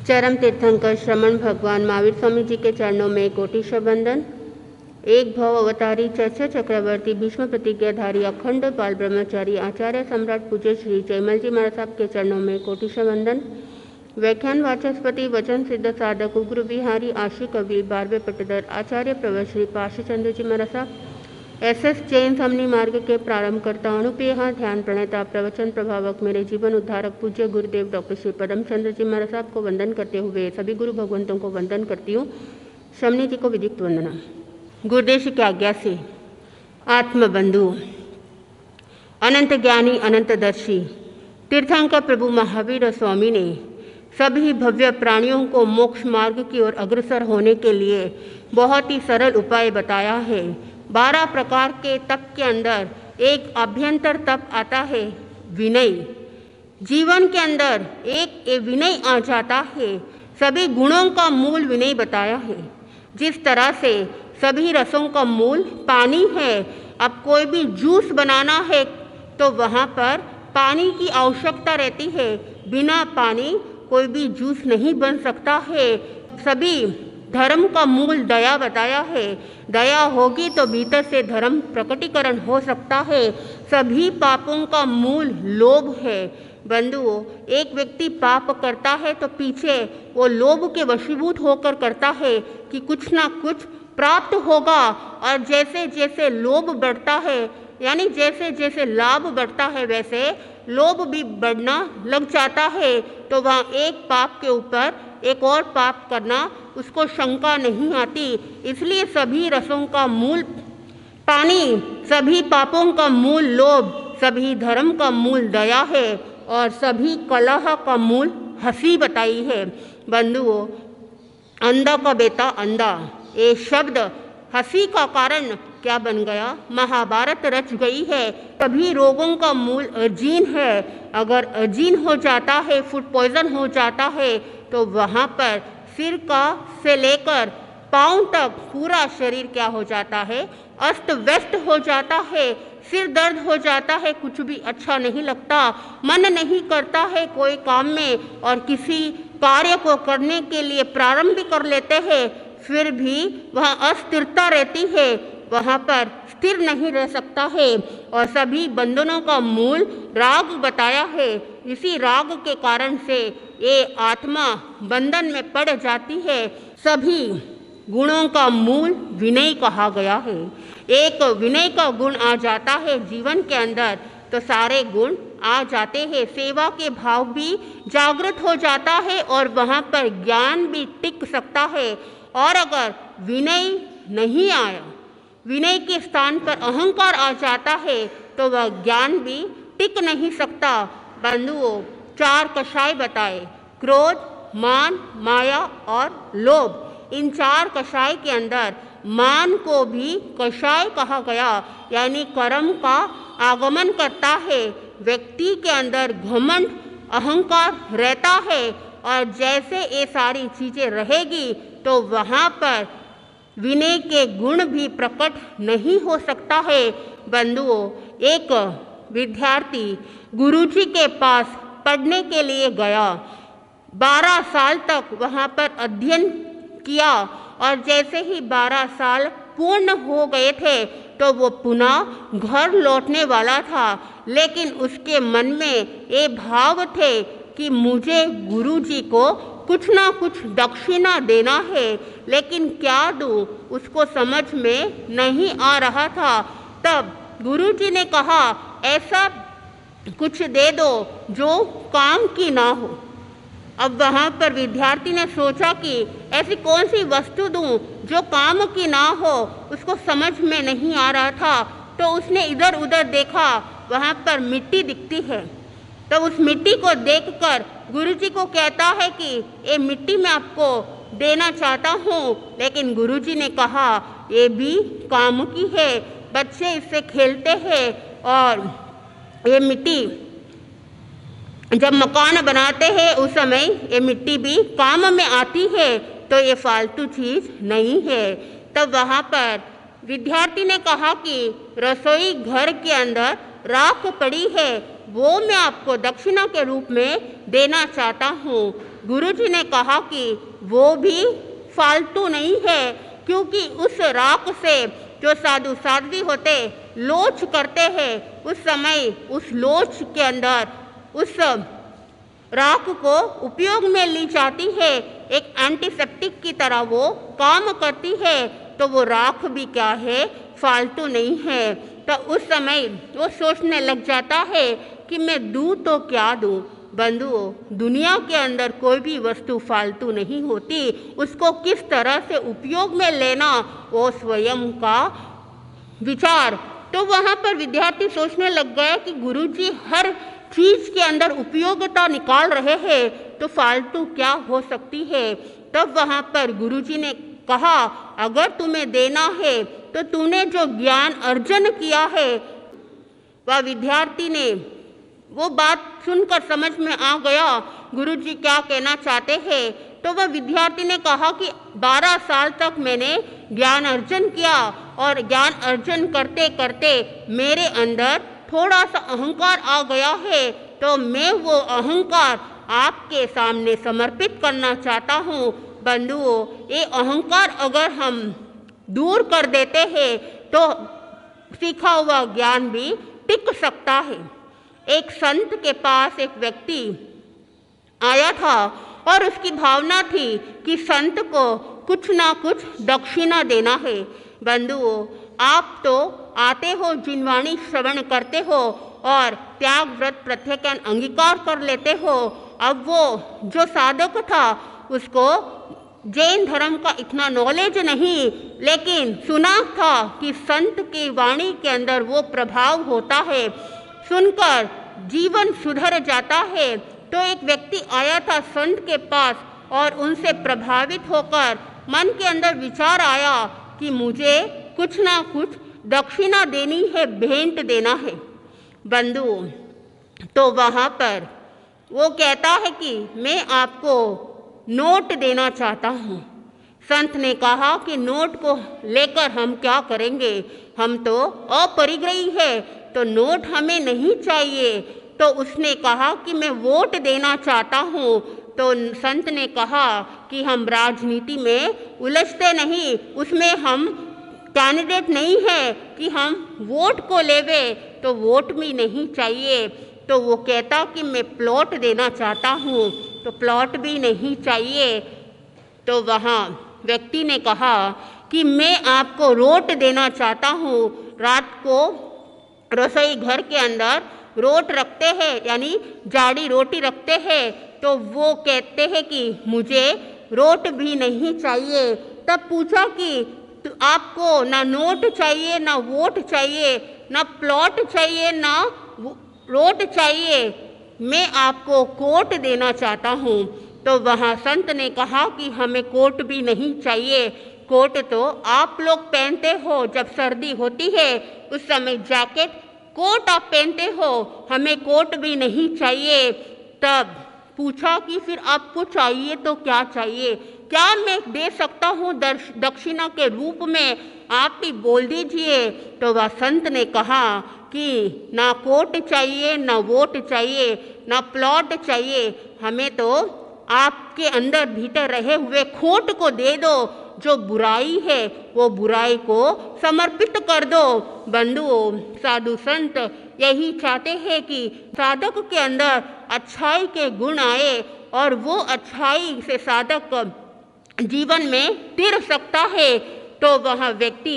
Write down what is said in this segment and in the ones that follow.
चरम तीर्थंकर श्रमण भगवान महावीर स्वामी जी के चरणों में कोटिशः वंदन। एक भव अवतारी चर्चा चक्रवर्ती भीष्म प्रतिज्ञाधारी अखंड बाल ब्रह्मचारी आचार्य सम्राट पूज्य श्री जयमल जी महाराज साहब के चरणों में कोटिशः वंदन। व्याख्यान वाचस्पति वचन सिद्ध साधक उग्र विहारी आशी कवि 12वें पट्टेदार आचार्य प्रवर श्री पाशी चंद्र जी महाराज साहब, एसएस जैन समनी मार्ग के प्रारंभकर्ता अनुपेहा ध्यान प्रणेता प्रवचन प्रभावक मेरे जीवन उद्धारक पूज्य गुरुदेव डॉक्टर श्री पदम चंद्र जी महाराज साहब को वंदन करते हुए सभी गुरु भगवंतों को वंदन करती हूँ। शमनी जी को विधिक वंदना। गुरुदेव की आज्ञा से आत्मबंधु अनंत ज्ञानी अनंतदर्शी तीर्थंकर प्रभु महावीर स्वामी ने सभी भव्य प्राणियों को मोक्ष मार्ग की ओर अग्रसर होने के लिए बहुत ही सरल उपाय बताया है। 12 प्रकार के तप के अंदर एक अभ्यंतर तप आता है, विनय। जीवन के अंदर एक विनय आ जाता है। सभी गुणों का मूल विनय बताया है। जिस तरह से सभी रसों का मूल पानी है, अब कोई भी जूस बनाना है तो वहाँ पर पानी की आवश्यकता रहती है। बिना पानी कोई भी जूस नहीं बन सकता है। सभी धर्म का मूल दया बताया है। दया होगी तो भीतर से धर्म प्रकटीकरण हो सकता है। सभी पापों का मूल लोभ है। बंधुओं, एक व्यक्ति पाप करता है तो पीछे वो लोभ के वशीभूत होकर करता है कि कुछ ना कुछ प्राप्त होगा, और जैसे जैसे लोभ बढ़ता है, यानी जैसे जैसे लाभ बढ़ता है, वैसे लोभ भी बढ़ना लग जाता है। तो वहाँ एक पाप के ऊपर एक और पाप करना उसको शंका नहीं आती। इसलिए सभी रसों का मूल पानी, सभी पापों का मूल लोभ, सभी धर्म का मूल दया है, और सभी कलह का मूल हंसी बताई है। बंधुओं, अंधा का बेटा अंधा, ये शब्द हंसी का कारण क्या बन गया? महाभारत रच गई है। सभी रोगों का मूल अजीन है। अगर अजीन हो जाता है, फूड पॉइजन हो जाता है, तो वहाँ पर सिर का से लेकर पाँव तक पूरा शरीर क्या हो जाता है? अस्त व्यस्त हो जाता है। सिर दर्द हो जाता है, कुछ भी अच्छा नहीं लगता, मन नहीं करता है कोई काम में, और किसी कार्य को करने के लिए प्रारंभ भी कर लेते हैं, फिर भी वहाँ अस्थिरता रहती है, वहाँ पर स्थिर नहीं रह सकता है। और सभी बंधनों का मूल राग बताया है। इसी राग के कारण से ये आत्मा बंधन में पड़ जाती है। सभी गुणों का मूल विनय कहा गया है। एक विनय का गुण आ जाता है जीवन के अंदर तो सारे गुण आ जाते हैं। सेवा के भाव भी जागृत हो जाता है और वहाँ पर ज्ञान भी टिक सकता है। और अगर विनय नहीं आया, विनय के स्थान पर अहंकार आ जाता है, तो वह ज्ञान भी टिक नहीं सकता। बंधुओं, 4 कषाय बताए, क्रोध, मान, माया और लोभ। इन 4 कषाय के अंदर मान को भी कषाय कहा गया, यानी कर्म का आगमन करता है। व्यक्ति के अंदर घमंड, अहंकार रहता है, और जैसे ये सारी चीज़ें रहेगी तो वहाँ पर विनय के गुण भी प्रकट नहीं हो सकता है। बंधुओं, एक विद्यार्थी गुरुजी के पास पढ़ने के लिए गया। 12 साल तक वहाँ पर अध्ययन किया, और जैसे ही 12 साल पूर्ण हो गए थे तो वो पुनः घर लौटने वाला था। लेकिन उसके मन में ये भाव थे कि मुझे गुरुजी को कुछ ना कुछ दक्षिणा देना है, लेकिन क्या दूँ, उसको समझ में नहीं आ रहा था। तब गुरुजी ने कहा, ऐसा कुछ दे दो जो काम की ना हो। अब वहाँ पर विद्यार्थी ने सोचा कि ऐसी कौन सी वस्तु दूँ जो काम की ना हो, उसको समझ में नहीं आ रहा था। तो उसने इधर उधर देखा, वहाँ पर मिट्टी दिखती है। तो उस मिट्टी को देखकर गुरुजी को कहता है कि ये मिट्टी मैं आपको देना चाहता हूँ, लेकिन गुरुजी ने कहा ये भी काम की है, बच्चे इससे खेलते हैं, और ये मिट्टी जब मकान बनाते हैं उस समय ये मिट्टी भी काम में आती है, तो ये फालतू चीज़ नहीं है। तब वहाँ पर विद्यार्थी ने कहा कि रसोई घर के अंदर राख पड़ी है, वो मैं आपको दक्षिणा के रूप में देना चाहता हूँ। गुरुजी ने कहा कि वो भी फालतू नहीं है, क्योंकि उस राख से जो साधु साध्वी होते लोच करते हैं, उस समय उस लोच के अंदर उस राख को उपयोग में ली जाती है, एक एंटीसेप्टिक की तरह वो काम करती है। तो वो राख भी क्या है, फालतू नहीं है। तो उस समय वो सोचने लग जाता है कि मैं दूँ तो क्या दूँ। बंधुओं, दुनिया के अंदर कोई भी वस्तु फालतू नहीं होती, उसको किस तरह से उपयोग में लेना वो स्वयं का विचार। तो वहाँ पर विद्यार्थी सोचने लग गए कि गुरुजी हर चीज के अंदर उपयोगिता निकाल रहे हैं, तो फालतू क्या हो सकती है। तब वहाँ पर गुरुजी ने कहा, अगर तुम्हें देना है तो तूने जो ज्ञान अर्जन किया है, वह विद्यार्थी ने वो बात सुनकर समझ में आ गया गुरुजी क्या कहना चाहते हैं। तो वह विद्यार्थी ने कहा कि 12 साल तक मैंने ज्ञान अर्जन किया और ज्ञान अर्जन करते करते मेरे अंदर थोड़ा सा अहंकार आ गया है, तो मैं वो अहंकार आपके सामने समर्पित करना चाहता हूँ। बंधुओं, ये अहंकार अगर हम दूर कर देते हैं तो सीखा हुआ ज्ञान भी टिक सकता है। एक संत के पास एक व्यक्ति आया था और उसकी भावना थी कि संत को कुछ ना कुछ दक्षिणा देना है। बंधुओं, आप तो आते हो, जिनवाणी श्रवण करते हो और त्याग व्रत प्रत्येक अंगीकार कर लेते हो। अब वो जो साधक था उसको जैन धर्म का इतना नॉलेज नहीं, लेकिन सुना था कि संत की वाणी के अंदर वो प्रभाव होता है, सुनकर जीवन सुधर जाता है। तो एक व्यक्ति आया था संत के पास और उनसे प्रभावित होकर मन के अंदर विचार आया कि मुझे कुछ ना कुछ दक्षिणा देनी है, भेंट देना है। बंधुओं, तो वहाँ पर वो कहता है कि मैं आपको नोट देना चाहता हूँ। संत ने कहा कि नोट को लेकर हम क्या करेंगे, हम तो अपरिग्रही है, तो नोट हमें नहीं चाहिए। तो उसने कहा कि मैं वोट देना चाहता हूँ। तो संत ने कहा कि हम राजनीति में उलझते नहीं, उसमें हम कैंडिडेट नहीं है कि हम वोट को लेवे, तो वोट भी नहीं चाहिए। तो वो कहता कि मैं प्लॉट देना चाहता हूँ, तो प्लॉट भी नहीं चाहिए। तो वहाँ व्यक्ति ने कहा कि मैं आपको रोट देना चाहता हूँ। रात को रसोई घर के अंदर रोट रखते हैं, यानी जाड़ी रोटी रखते हैं, तो वो कहते हैं कि मुझे रोट भी नहीं चाहिए। तब पूछा कि तो आपको ना नोट चाहिए, ना वोट चाहिए, ना प्लॉट चाहिए, ना रोट चाहिए, मैं आपको कोट देना चाहता हूँ। तो वहाँ संत ने कहा कि हमें कोट भी नहीं चाहिए, कोट तो आप लोग पहनते हो, जब सर्दी होती है उस समय जैकेट कोट आप पहनते हो, हमें कोट भी नहीं चाहिए। तब पूछा कि फिर आपको चाहिए तो क्या चाहिए, क्या मैं दे सकता हूँ दक्षिणा के रूप में, आप भी बोल दीजिए। तो वह संत ने कहा कि ना कोट चाहिए, ना वोट चाहिए, ना प्लॉट चाहिए, हमें तो आपके अंदर भीतर रहे हुए खोट को दे दो, जो बुराई है वो बुराई को समर्पित कर दो। बंधुओं, साधु संत यही चाहते हैं कि साधक के अंदर अच्छाई के गुण आए और वो अच्छाई से साधक जीवन में स्थिर सकता है। तो वह व्यक्ति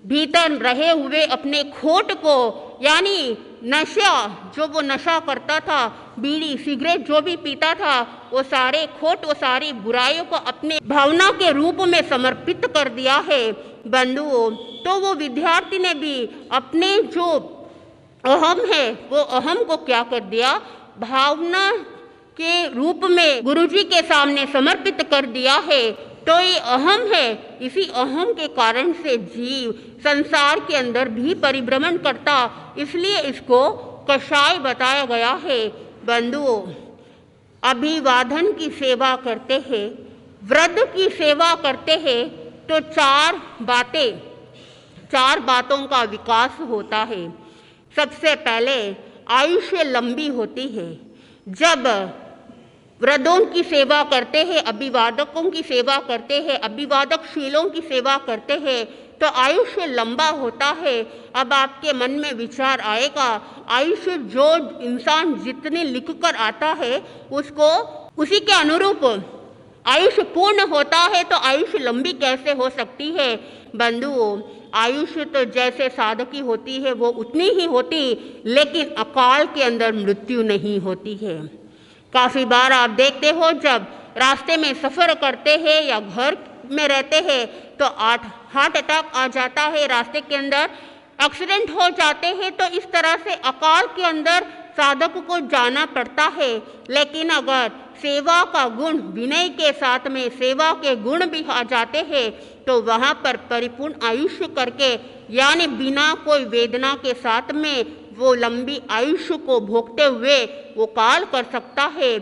भीतर रहे हुए अपने खोट को, यानी नशा, जो वो नशा करता था, बीड़ी सिगरेट जो भी पीता था, वो सारे खोट, वो सारी बुराइयों को अपने भावना के रूप में समर्पित कर दिया है। बंधुओं, तो वो विद्यार्थी ने भी अपने जो अहम है वो अहम को क्या कर दिया, भावना के रूप में गुरुजी के सामने समर्पित कर दिया है। तो ये अहम है, इसी अहम के कारण से जीव संसार के अंदर भी परिभ्रमण करता, इसलिए इसको कषाय बताया गया है। बंधुओं, अभिवादन की सेवा करते हैं, वृद्ध की सेवा करते हैं, तो चार बातों का विकास होता है। सबसे पहले आयुष्य लंबी होती है। जब वृद्धों की सेवा करते हैं, अभिवादकों की सेवा करते हैं, अभिवादकशीलों की सेवा करते हैं तो आयुष्य लंबा होता है। अब आपके मन में विचार आएगा, आयुष्य जो इंसान जितने लिख कर आता है उसको उसी के अनुरूप आयुष्य पूर्ण होता है, तो आयुष्य लंबी कैसे हो सकती है। बंधुओं, आयुष्य तो जैसे साधक की होती है वो उतनी ही होती, लेकिन अकाल के अंदर मृत्यु नहीं होती है। काफ़ी बार आप देखते हो जब रास्ते में सफ़र करते हैं या घर में रहते हैं तो हार्ट अटैक आ जाता है, रास्ते के अंदर एक्सीडेंट हो जाते हैं। तो इस तरह से अकाल के अंदर साधक को जाना पड़ता है। लेकिन अगर सेवा का गुण, विनय के साथ में सेवा के गुण भी आ जाते हैं तो वहाँ पर परिपूर्ण आयुष्य करके, यानी बिना कोई वेदना के साथ में वो लंबी आयुष्य को भोगते हुए वो काल कर सकता है।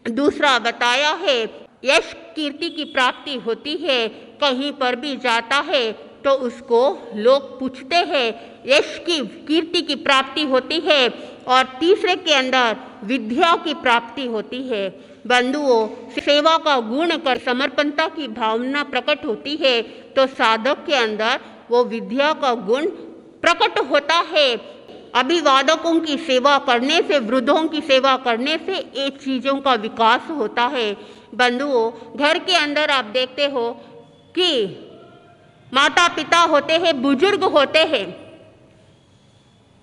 दूसरा बताया है, यश कीर्ति की प्राप्ति होती है, कहीं पर भी जाता है तो उसको लोग पूछते हैं, यश की कीर्ति की प्राप्ति होती है। और तीसरे के अंदर विद्या की प्राप्ति होती है। बंधुओं, सेवा का गुण कर समर्पणता की भावना प्रकट होती है तो साधक के अंदर वो विद्या का गुण प्रकट होता है। अभिवादकों की सेवा करने से, वृद्धों की सेवा करने से ये चीज़ों का विकास होता है। बंधुओं, घर के अंदर आप देखते हो कि माता पिता होते हैं, बुजुर्ग होते हैं।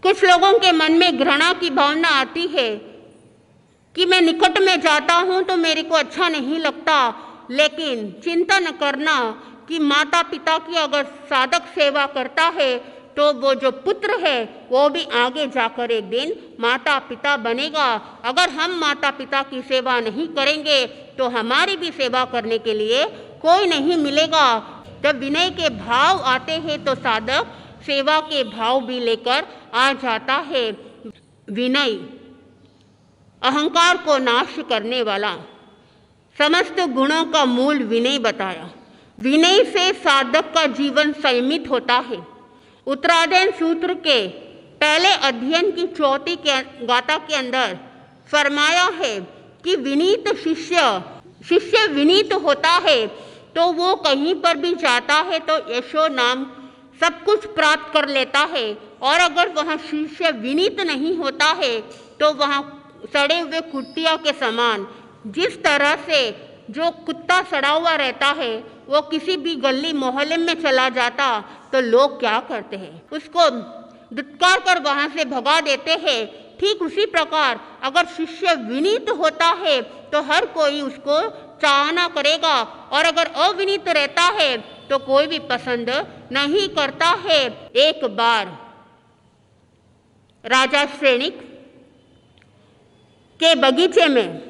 कुछ लोगों के मन में घृणा की भावना आती है कि मैं निकट में जाता हूँ तो मेरे को अच्छा नहीं लगता, लेकिन चिंता न करना कि माता पिता की अगर साधक सेवा करता है तो वो जो पुत्र है वो भी आगे जाकर एक दिन माता पिता बनेगा। अगर हम माता पिता की सेवा नहीं करेंगे तो हमारी भी सेवा करने के लिए कोई नहीं मिलेगा। जब विनय के भाव आते हैं तो साधक सेवा के भाव भी लेकर आ जाता है। विनय अहंकार को नाश करने वाला, समस्त गुणों का मूल विनय बताया। विनय से साधक का जीवन संयमित होता है। उत्तरायण सूत्र के पहले अध्ययन की चौथी गाथा के अंदर फरमाया है कि विनीत शिष्य विनीत होता है तो वो कहीं पर भी जाता है तो यशो नाम सब कुछ प्राप्त कर लेता है। और अगर वह शिष्य विनीत नहीं होता है तो वह सड़े हुए कुत्तिया के समान, जिस तरह से जो कुत्ता सड़ा हुआ रहता है वो किसी भी गली मोहल्ले में चला जाता तो लोग क्या करते हैं, उसको दुत्कार कर वहाँ से भगा देते हैं। ठीक उसी प्रकार अगर शिष्य विनीत होता है तो हर कोई उसको चाहना करेगा, और अगर अविनीत रहता है तो कोई भी पसंद नहीं करता है। एक बार राजा श्रेणिक के बगीचे में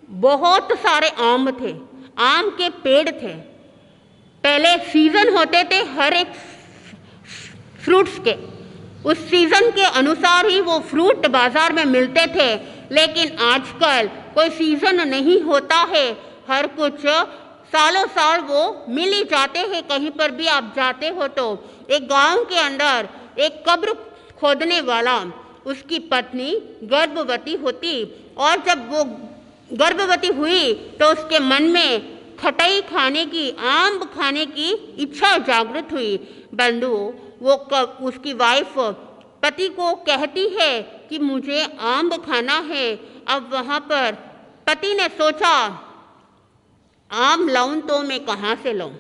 बहुत सारे आम थे, आम के पेड़ थे। पहले सीजन होते थे हर एक फ्रूट्स के, उस सीजन के अनुसार ही वो फ्रूट बाजार में मिलते थे। लेकिन आजकल कोई सीजन नहीं होता है, हर कुछ सालों साल वो मिल ही जाते हैं। कहीं पर भी आप जाते हो तो एक गांव के अंदर एक कब्र खोदने वाला, उसकी पत्नी गर्भवती होती, और जब वो गर्भवती हुई तो उसके मन में खटाई खाने की, आम खाने की इच्छा जागृत हुई। बंधु, वो उसकी वाइफ पति को कहती है कि मुझे आम खाना है। अब वहाँ पर पति ने सोचा आम लाऊं तो मैं कहाँ से लाऊं,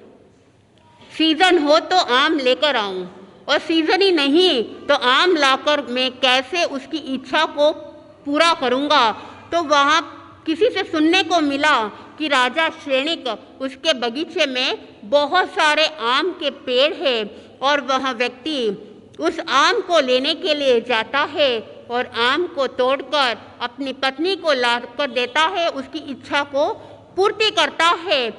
सीजन हो तो आम लेकर आऊं, और सीजन ही नहीं तो आम लाकर मैं कैसे उसकी इच्छा को पूरा करूँगा। तो वहाँ किसी से सुनने को मिला कि राजा श्रेणिक उसके बगीचे में बहुत सारे आम के पेड़ हैं, और वह व्यक्ति उस आम को लेने के लिए जाता है और आम को तोड़कर अपनी पत्नी को ला कर देता है, उसकी इच्छा को पूर्ति करता है।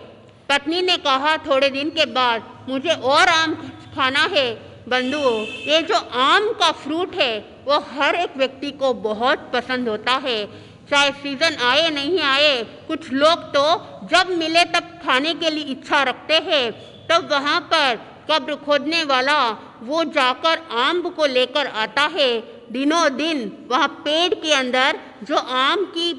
पत्नी ने कहा थोड़े दिन के बाद मुझे और आम खाना है। बंधुओं, ये जो आम का फ्रूट है वो हर एक व्यक्ति को बहुत पसंद होता है, चाहे सीजन आए नहीं आए। कुछ लोग तो जब मिले तब खाने के लिए इच्छा रखते हैं। तब वहाँ पर कब्र खोदने वाला वो जाकर आम को लेकर आता है। दिनों दिन वह पेड़ के अंदर जो आम की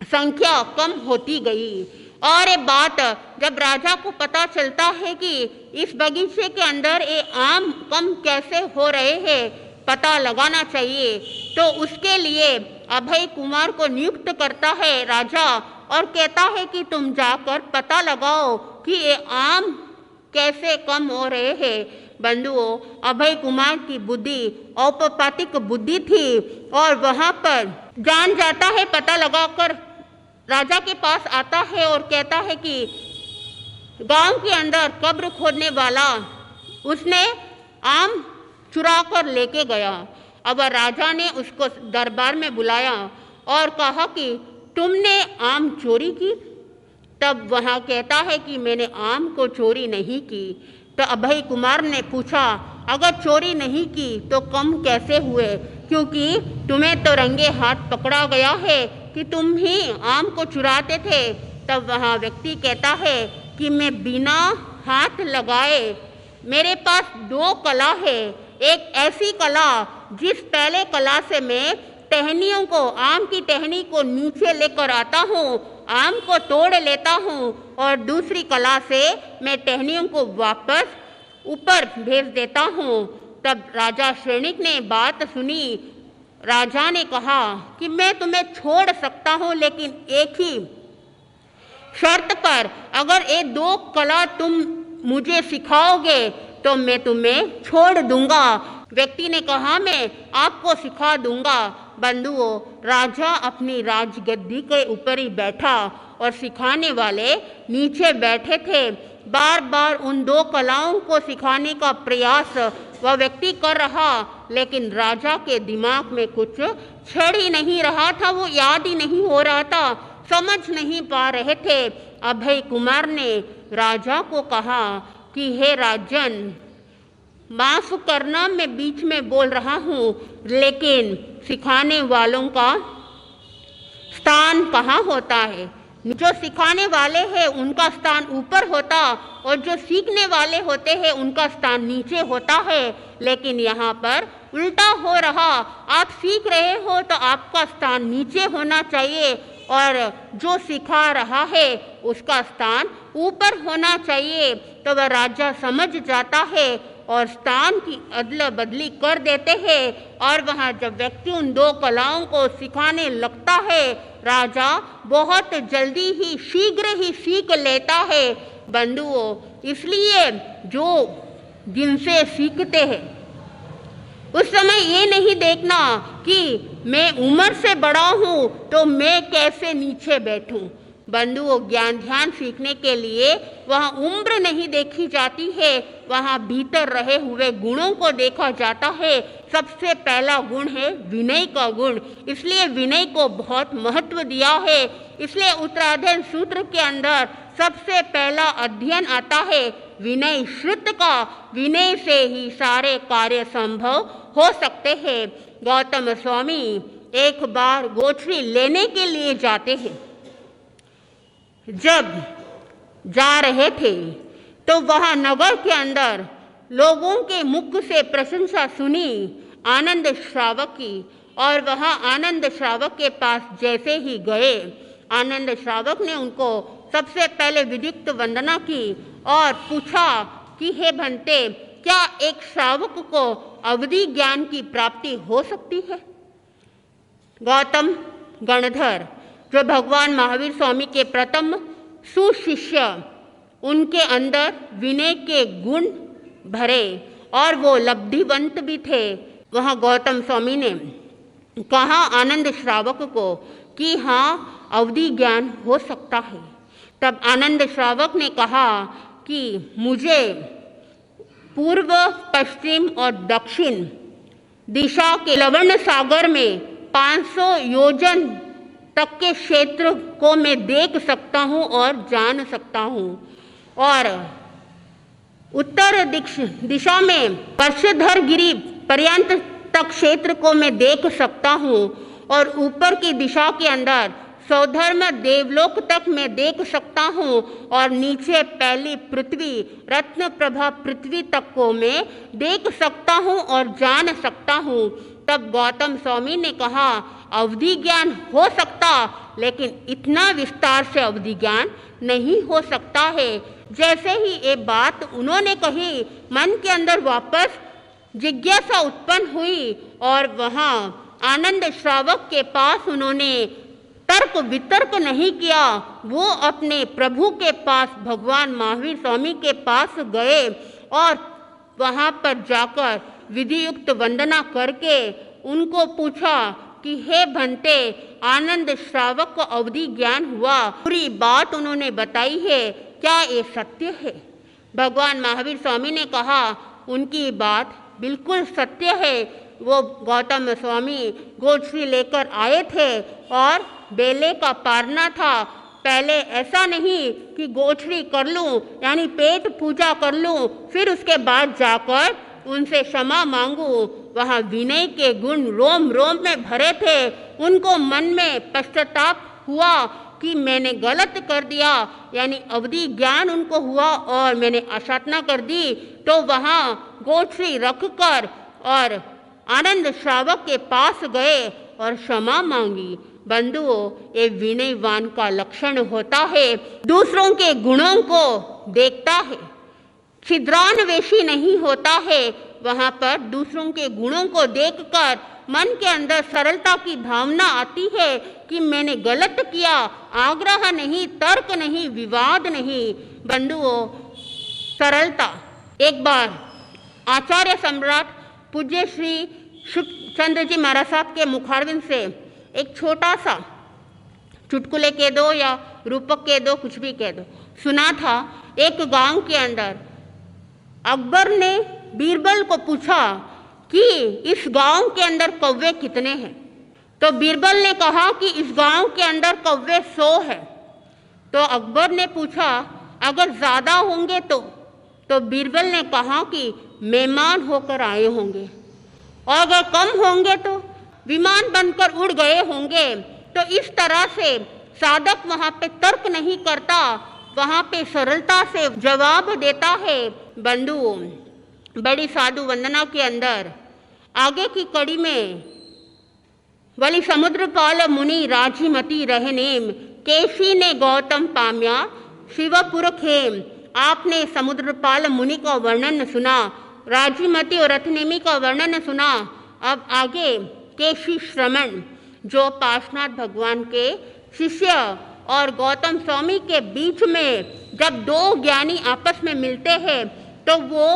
संख्या कम होती गई। और ये बात जब राजा को पता चलता है कि इस बगीचे के अंदर ये आम कम कैसे हो रहे हैं, पता लगाना चाहिए, तो उसके लिए अभय कुमार को नियुक्त करता है राजा और कहता है कि तुम जाकर पता लगाओ कि ये आम कैसे कम हो रहे हैं। बंधुओं, अभय कुमार की बुद्धि औपपातिक बुद्धि थी और वहाँ पर जान जाता है, पता लगाकर राजा के पास आता है और कहता है कि गांव के अंदर कब्र खोदने वाला उसने आम चुरा कर लेके गया। अब राजा ने उसको दरबार में बुलाया और कहा कि तुमने आम चोरी की? तब वह कहता है कि मैंने आम को चोरी नहीं की। तो अभय कुमार ने पूछा, अगर चोरी नहीं की तो कम कैसे हुए? क्योंकि तुम्हें तो रंगे हाथ पकड़ा गया है कि तुम ही आम को चुराते थे। तब वह व्यक्ति कहता है कि मैं बिना हाथ लगाए, मेरे पास दो कला है। एक ऐसी कला जिस पहले कला से मैं टहनियों को, आम की टहनी को नीचे लेकर आता हूँ, आम को तोड़ लेता हूँ, और दूसरी कला से मैं टहनियों को वापस ऊपर भेज देता हूँ। तब राजा श्रेणिक ने बात सुनी। राजा ने कहा कि मैं तुम्हें छोड़ सकता हूँ, लेकिन एक ही शर्त पर, अगर ये दो कला तुम मुझे सिखाओगे तो मैं तुम्हें छोड़ दूंगा। व्यक्ति ने कहा, मैं आपको सिखा दूंगा। बंधुओं, राजा अपनी राजगद्दी के ऊपर ही बैठा और सिखाने वाले नीचे बैठे थे। बार बार उन दो कलाओं को सिखाने का प्रयास वह व्यक्ति कर रहा, लेकिन राजा के दिमाग में कुछ छड़ ही नहीं रहा था, वो याद ही नहीं हो रहा था, समझ नहीं पा रहे थे। अभय कुमार ने राजा को कहा कि हे राजन, माफ करना मैं बीच में बोल रहा हूँ, लेकिन सिखाने वालों का स्थान कहाँ होता है? जो सिखाने वाले हैं उनका स्थान ऊपर होता और जो सीखने वाले होते हैं उनका स्थान नीचे होता है। लेकिन यहाँ पर उल्टा हो रहा, आप सीख रहे हो तो आपका स्थान नीचे होना चाहिए और जो सिखा रहा है उसका स्थान ऊपर होना चाहिए। तो वह राजा समझ जाता है और स्थान की अदला बदली कर देते हैं। और वहाँ जब व्यक्ति उन दो कलाओं को सिखाने लगता है, राजा बहुत जल्दी ही, शीघ्र ही सीख लेता है। बंधुओं, इसलिए जो जिनसे सीखते हैं उस समय ये नहीं देखना कि मैं उम्र से बड़ा हूँ तो मैं कैसे नीचे बैठूं। बंधुओं, ज्ञान ध्यान सीखने के लिए वहाँ उम्र नहीं देखी जाती है, वहाँ भीतर रहे हुए गुणों को देखा जाता है। सबसे पहला गुण है विनय का गुण, इसलिए विनय को बहुत महत्व दिया है। इसलिए उत्तराध्ययन सूत्र के अंदर सबसे पहला अध्ययन आता है विनय श्रुत का। विनय से ही सारे कार्य संभव हो सकते हैं। गौतम स्वामी एक बार गोठरी लेने के लिए जाते हैं। जब जा रहे थे तो वह नगर के अंदर लोगों के मुख से प्रशंसा सुनी आनंद श्रावक की, और वह आनंद श्रावक के पास जैसे ही गए, आनंद श्रावक ने उनको सबसे पहले विधिक्त वंदना की और पूछा कि हे भंते, क्या एक श्रावक को अवधि ज्ञान की प्राप्ति हो सकती है? गौतम गणधर, जो भगवान महावीर स्वामी के प्रथम सुशिष्य, उनके अंदर विनय के गुण भरे और वो लब्धिवंत भी थे। वहाँ गौतम स्वामी ने कहा आनंद श्रावक को कि हाँ, अवधि ज्ञान हो सकता है। तब आनंद श्रावक ने कहा कि मुझे पूर्व, पश्चिम और दक्षिण दिशा के लवण सागर में 500 योजन तक के क्षेत्र को मैं देख सकता हूँ और जान सकता हूँ, और उत्तर दिशा में वर्षधर गिरी पर्यंत तक क्षेत्र को मैं देख सकता हूँ, और ऊपर की दिशा के अंदर सौधर्म देवलोक तक मैं देख सकता हूँ, और नीचे पहली पृथ्वी, रत्न प्रभा पृथ्वी तक को मैं देख सकता हूँ और जान सकता हूँ। तब गौतम स्वामी ने कहा, अवधि ज्ञान हो सकता, लेकिन इतना विस्तार से अवधि ज्ञान नहीं हो सकता है। जैसे ही ये बात उन्होंने कही, मन के अंदर वापस जिज्ञासा उत्पन्न हुई और वहाँ आनंद श्रावक के पास उन्होंने तर्क वितर्क नहीं किया, वो अपने प्रभु के पास भगवान महावीर स्वामी के पास गए और वहाँ पर जाकर विधियुक्त वंदना करके उनको पूछा कि हे भंते, आनंद श्रावक को अवधि ज्ञान हुआ, पूरी बात उन्होंने बताई है, क्या ये सत्य है? भगवान महावीर स्वामी ने कहा, उनकी बात बिल्कुल सत्य है। वो गौतम स्वामी गोश्री लेकर आए थे और बेले का पारना था। पहले ऐसा नहीं कि गोश्री कर लूं, यानी पेट पूजा कर लूं, फिर उसके बाद जाकर उनसे क्षमा मांगू। वहाँ विनय के गुण रोम रोम में भरे थे। उनको मन में पश्चाताप हुआ कि मैंने गलत कर दिया, यानी अवधि ज्ञान उनको हुआ और मैंने असाधना कर दी। तो वहाँ गोश्री रखकर और आनंद श्रावक के पास गए और क्षमा मांगी। बंधुओं, ये विनयवान का लक्षण होता है, दूसरों के गुणों को देखता है, छिद्रान्वेषी नहीं होता है। वहाँ पर दूसरों के गुणों को देखकर मन के अंदर सरलता की भावना आती है कि मैंने गलत किया। आग्रह नहीं, तर्क नहीं, विवाद नहीं। बंधुओं, सरलता। एक बार आचार्य सम्राट पूज्य श्री चंद्र जी महाराज साहब के मुखारविंद से एक छोटा सा चुटकुले कह दो या रूपक कह दो, कुछ भी कह दो, सुना था। एक गांव के अंदर अकबर ने बीरबल को पूछा कि इस गांव के अंदर कौवे कितने हैं? तो बीरबल ने कहा कि इस गांव के अंदर कौवे 100 है। तो अकबर ने पूछा, अगर ज़्यादा होंगे तो बीरबल ने कहा कि मेहमान होकर आए होंगे, और अगर कम होंगे तो विमान बनकर उड़ गए होंगे। तो इस तरह से साधक वहाँ पे तर्क नहीं करता, वहाँ पे सरलता से जवाब देता है। बंधुओं, बड़ी साधु वंदना के अंदर आगे की कड़ी में वली समुद्रपाल मुनि राजीमती रहनेम, केशी ने गौतम पाम्या शिवपुर खेम। आपने समुद्रपाल मुनि का वर्णन सुना, राजीमती और रथनेमी का वर्णन सुना। अब आगे केशी श्रमण, जो पार्श्वनाथ भगवान के शिष्य और गौतम स्वामी के बीच में जब दो ज्ञानी आपस में मिलते हैं तो वो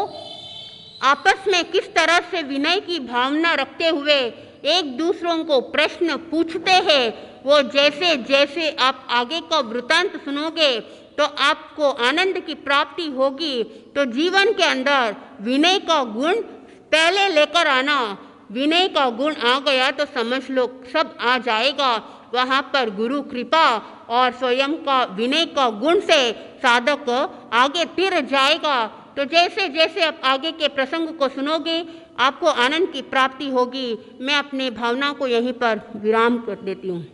आपस में किस तरह से विनय की भावना रखते हुए एक दूसरों को प्रश्न पूछते हैं। वो जैसे जैसे आप आगे का वृतांत सुनोगे तो आपको आनंद की प्राप्ति होगी। तो जीवन के अंदर विनय का गुण पहले लेकर आना। विनय का गुण आ गया तो समझ लो सब आ जाएगा। वहाँ पर गुरु कृपा और स्वयं का विनय का गुण से साधक आगे तिर जाएगा। तो जैसे जैसे आप आगे के प्रसंग को सुनोगे आपको आनंद की प्राप्ति होगी। मैं अपने भावना को यहीं पर विराम कर देती हूँ।